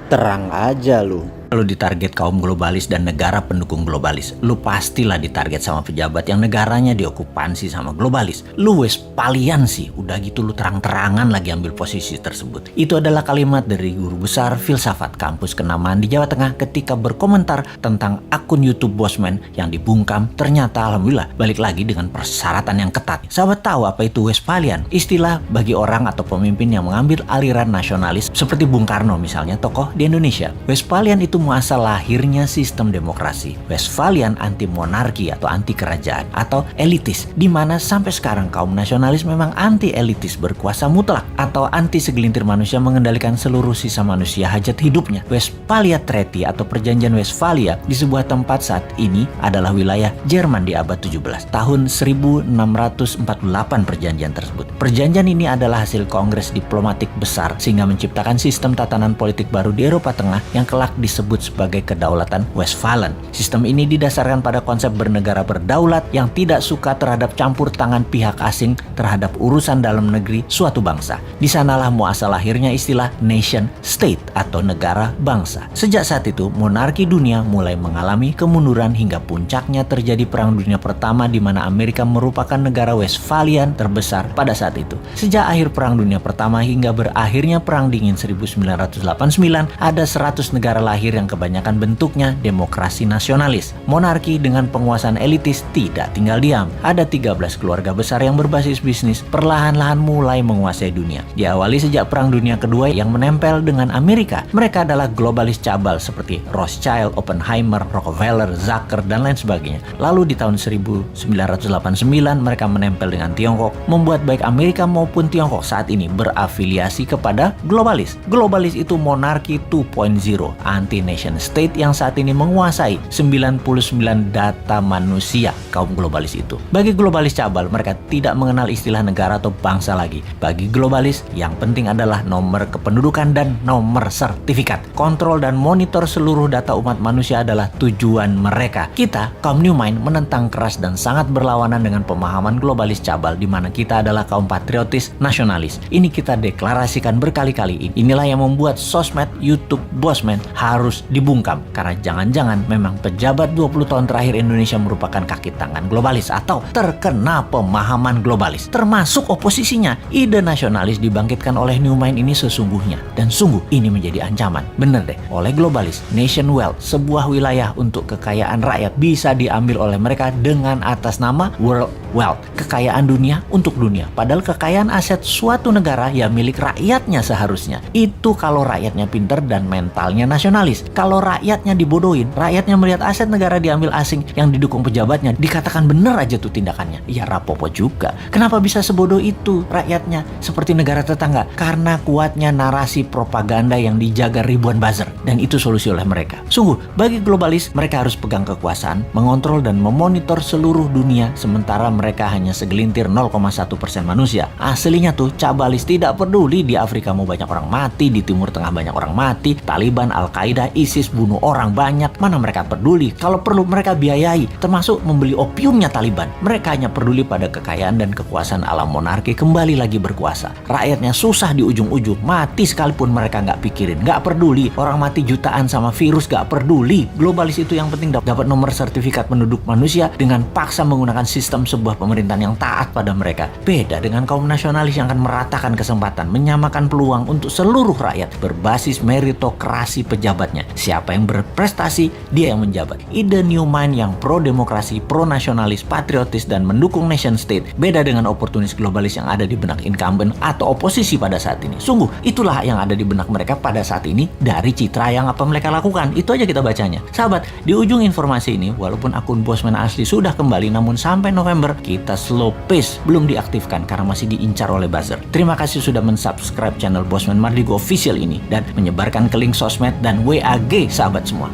Terang aja lu. Lu ditarget kaum globalis dan negara pendukung globalis. Lu pastilah ditarget sama pejabat yang negaranya diokupansi sama globalis. Lu Westphalian sih, udah gitu lu terang-terangan lagi ambil posisi tersebut. Itu adalah kalimat dari guru besar filsafat kampus Kenamaan di Jawa Tengah ketika berkomentar tentang akun YouTube Bosman yang dibungkam. Ternyata alhamdulillah balik lagi dengan persyaratan yang ketat. Sahabat tahu apa itu Westphalian? Istilah bagi orang atau pemimpin yang mengambil aliran nasionalis seperti Bung Karno misalnya, tokoh di Indonesia. Westphalian itu muasal lahirnya sistem demokrasi. Westphalian anti monarki atau anti kerajaan atau elitis, di mana sampai sekarang kaum nasionalis memang anti elitis berkuasa mutlak atau anti segelintir manusia mengendalikan seluruh sisa manusia hajat hidupnya. Westphalia Treaty atau Perjanjian Westphalia di sebuah tempat saat ini adalah wilayah Jerman di abad 17. Tahun 1648 perjanjian tersebut. Perjanjian ini adalah hasil kongres diplomatik besar sehingga menciptakan sistem tatanan politik baru di Eropa Tengah yang kelak disebut sebagai kedaulatan Westphalen. Sistem ini didasarkan pada konsep bernegara berdaulat yang tidak suka terhadap campur tangan pihak asing terhadap urusan dalam negeri suatu bangsa. Di sanalah muasal lahirnya istilah nation state atau negara bangsa. Sejak saat itu, monarki dunia mulai mengalami kemunduran hingga puncaknya terjadi Perang Dunia Pertama di mana Amerika merupakan negara Westphalian terbesar pada saat itu. Sejak akhir Perang Dunia Pertama hingga berakhirnya Perang Dingin 1989, ada 100 negara lahir yang kebanyakan bentuknya demokrasi nasionalis. Monarki dengan penguasaan elitis tidak tinggal diam. Ada 13 keluarga besar yang berbasis bisnis perlahan-lahan mulai menguasai dunia. Diawali sejak Perang Dunia Kedua yang menempel dengan Amerika. Mereka adalah globalis cabal seperti Rothschild, Oppenheimer, Rockefeller, Zucker, dan lain sebagainya. Lalu di tahun 1989 mereka menempel dengan Tiongkok, membuat baik Amerika maupun Tiongkok saat ini berafiliasi kepada globalis. Globalis itu monarki 2.0, anti nation state yang saat ini menguasai 99 data manusia kaum globalis itu. Bagi globalis cabal, mereka tidak mengenal istilah negara atau bangsa lagi. Bagi globalis, yang penting adalah nomor kependudukan dan nomor sertifikat. Kontrol dan monitor seluruh data umat manusia adalah tujuan mereka. Kita, kaum New Mind, menentang keras dan sangat berlawanan dengan pemahaman globalis cabal di mana kita adalah kaum patriotis nasionalis. Ini kita deklarasikan berkali-kali. Inilah yang membuat sosmed YouTube Bosman harus dibungkam karena jangan-jangan memang pejabat 20 tahun terakhir Indonesia merupakan kaki tangan globalis atau terkena pemahaman globalis, termasuk oposisinya. Ide nasionalis dibangkitkan oleh New Mind ini sesungguhnya dan sungguh ini menjadi ancaman. Bener deh, oleh globalis, nation wealth, sebuah wilayah untuk kekayaan rakyat bisa diambil oleh mereka dengan atas nama world wealth, kekayaan dunia untuk dunia. Padahal kekayaan aset suatu negara ya milik rakyatnya seharusnya. Itu kalau rakyatnya pinter dan mentalnya nasionalis. Kalau rakyatnya dibodohin, rakyatnya melihat aset negara diambil asing yang didukung pejabatnya, dikatakan bener aja tuh tindakannya. Ya rapopo juga. Kenapa bisa sebodoh itu rakyatnya seperti negara tetangga? Karena kuatnya narasi propaganda yang dijaga ribuan buzzer. Dan itu solusi oleh mereka. Sungguh, bagi globalis, mereka harus pegang kekuasaan, mengontrol dan memonitor seluruh dunia, sementara mereka hanya segelintir 0,1% manusia. Aslinya tuh cabalis tidak peduli di Afrika mau banyak orang mati, di Timur Tengah banyak orang mati, Taliban, Al-Qaeda, ISIS bunuh orang banyak. Mana mereka peduli? Kalau perlu mereka biayai, termasuk membeli opiumnya Taliban. Mereka hanya peduli pada kekayaan dan kekuasaan alam monarki kembali lagi berkuasa. Rakyatnya susah di ujung-ujung, mati sekalipun mereka nggak pikirin, nggak peduli. Orang mati jutaan sama virus nggak peduli. Globalis itu yang penting dapat nomor sertifikat penduduk manusia dengan paksa menggunakan sistem sebuah pemerintahan yang taat pada mereka. Beda dengan kaum nasionalis yang akan meratakan kesempatan, menyamakan peluang untuk seluruh rakyat berbasis meritokrasi pejabatnya. Siapa yang berprestasi, dia yang menjabat. Ide New Mind yang pro-demokrasi, pro-nasionalis, patriotis, dan mendukung nation state beda dengan oportunis globalis yang ada di benak incumbent atau oposisi pada saat ini. Sungguh, itulah yang ada di benak mereka pada saat ini dari citra yang apa mereka lakukan. Itu aja kita bacanya. Sahabat, di ujung informasi ini, walaupun akun Bosman asli sudah kembali, namun sampai November, kita slow pace belum diaktifkan karena masih diincar oleh buzzer. Terima kasih sudah mensubscribe channel Bosman Mardigu Official ini dan menyebarkan ke link sosmed dan WAG sahabat semua.